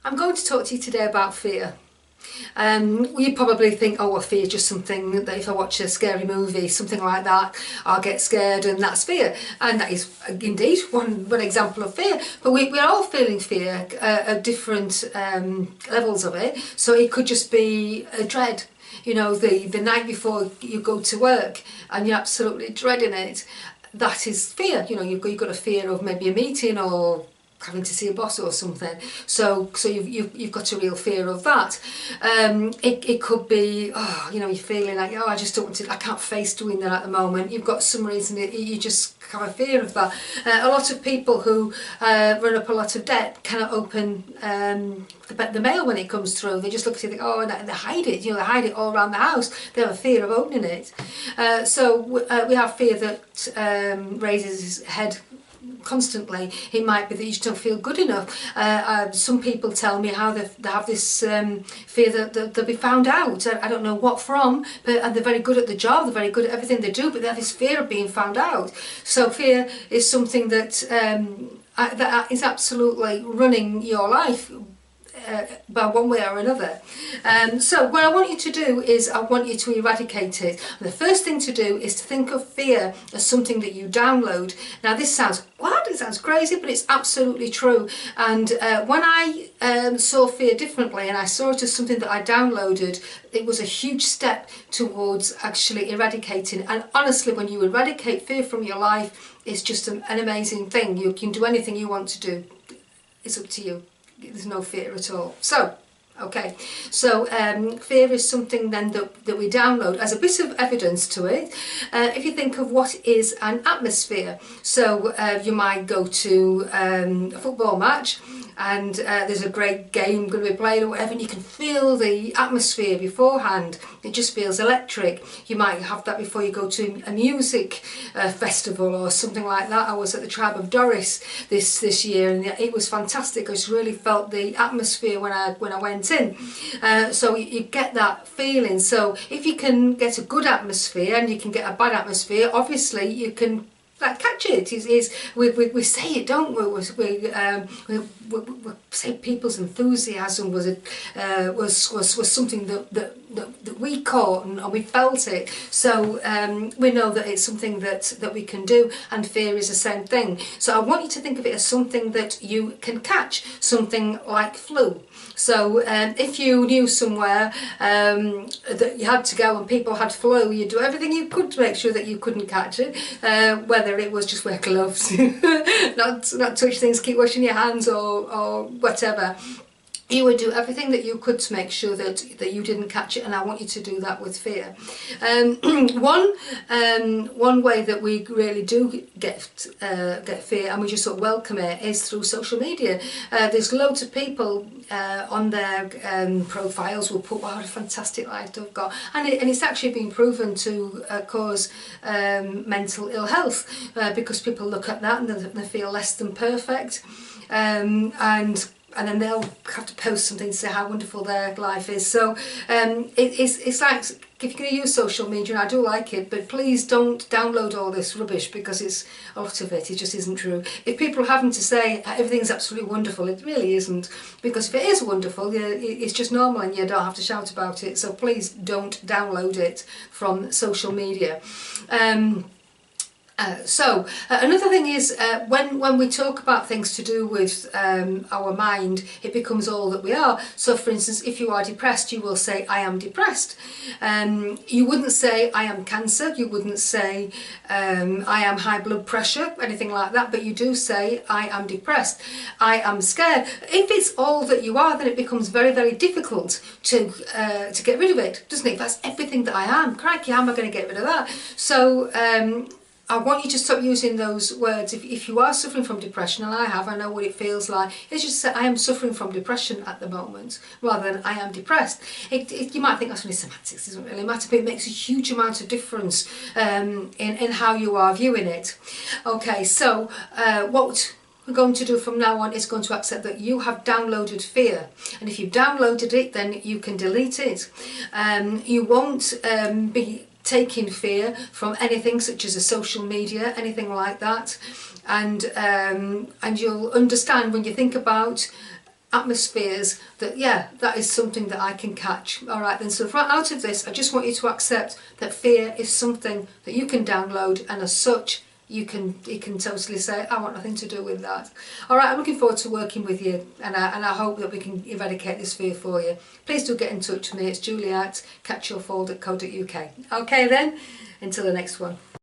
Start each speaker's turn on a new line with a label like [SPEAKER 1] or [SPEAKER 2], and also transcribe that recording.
[SPEAKER 1] I'm going to talk to you today about fear. You probably think, oh, well, fear is just something that if I watch a scary movie, something like that, I'll get scared and that's fear. And that is indeed one example of fear. But we're all feeling fear at different levels of it. So it could just be a dread. You know, the night before you go to work and you're absolutely dreading it. That is fear. You know, you've got a fear of maybe a meeting or having to see a boss or something, so you've got a real fear of that. It could be, oh, you know, you're feeling like, oh, I just don't want to, I can't face doing that at the moment. You've got some reason you just have a fear of that. A lot of people who run up a lot of debt cannot open the mail when it comes through. They just look at it and think, oh, and they hide it. You know, they hide it all around the house. They have a fear of opening it. So we have fear that raises his head constantly. It might be that you just don't feel good enough. Some people tell me how they have this fear that they'll be found out. I don't know what from, but they're very good at the job, they're very good at everything they do, but they have this fear of being found out. So fear is something that is absolutely running your life by one way or another. So what I want you to do is I want you to eradicate it. And the first thing to do is to think of fear as something that you download. Now this sounds, what? It sounds crazy, but it's absolutely true. And when I saw fear differently and I saw it as something that I downloaded, it was a huge step towards actually eradicating. And honestly, when you eradicate fear from your life, it's just an amazing thing. You can do anything you want to do. It's up to you. There's no fear at all. So, okay, so fear is something then that we download as a bit of evidence to it. If you think of what is an atmosphere, so you might go to a football match and there's a great game going to be played or whatever, and you can feel the atmosphere beforehand. It just feels electric. You might have that before you go to a music festival or something like that. I was at the Tribe of Doris this year, and it was fantastic. I just really felt the atmosphere when I went in. So you get that feeling. So if you can get a good atmosphere and you can get a bad atmosphere, obviously you can catch it. We say it, don't we? We say people's enthusiasm was something that we caught and we felt it. So we know that it's something that we can do, and fear is the same thing. So I want you to think of it as something that you can catch, something like flu. So if you knew somewhere that you had to go and people had flu, you'd do everything you could to make sure that you couldn't catch it, whether it was just wear gloves, not touch things, keep washing your hands or whatever. You would do everything that you could to make sure that you didn't catch it, and I want you to do that with fear. One way that we really do get fear, and we just sort of welcome it, is through social media. There's loads of people on their profiles will put, wow, what a fantastic life they've got, and it's actually been proven to cause mental ill health, because people look at that and they feel less than perfect, and then they'll have to post something to say how wonderful their life is. So it's like, if you're going to use social media, and I do like it, but please don't download all this rubbish, because it's a lot of it just isn't true. If people are having to say everything's absolutely wonderful, it really isn't, because if it is wonderful, it's just normal and you don't have to shout about it. So please don't download it from social media. Another thing is when we talk about things to do with our mind, it becomes all that we are. So for instance, if you are depressed, you will say, I am depressed. You wouldn't say, I am cancer. You wouldn't say, I am high blood pressure, anything like that, but you do say, I am depressed. I am scared. If it's all that you are, then it becomes very, very difficult to get rid of it, doesn't it? If that's everything that I am, crikey, how am I going to get rid of that? So I want you to stop using those words. If you are suffering from depression, and I know what it feels like, it's just say, I am suffering from depression at the moment, rather than I am depressed. You might think that's only semantics, it doesn't really matter, but it makes a huge amount of difference in how you are viewing it. Okay, so what we're going to do from now on is going to accept that you have downloaded fear, and if you've downloaded it, then you can delete it. You won't be taking fear from anything such as a social media, anything like that, and you'll understand when you think about atmospheres that, yeah, that is something that I can catch. All right then, so right out of this, I just want you to accept that fear is something that you can download, and as such you can totally say, I want nothing to do with that. All right, I'm looking forward to working with you, and I hope that we can eradicate this fear for you. Please do get in touch with me. It's Julie at catchyourfold.co.uk. Okay then, until the next one.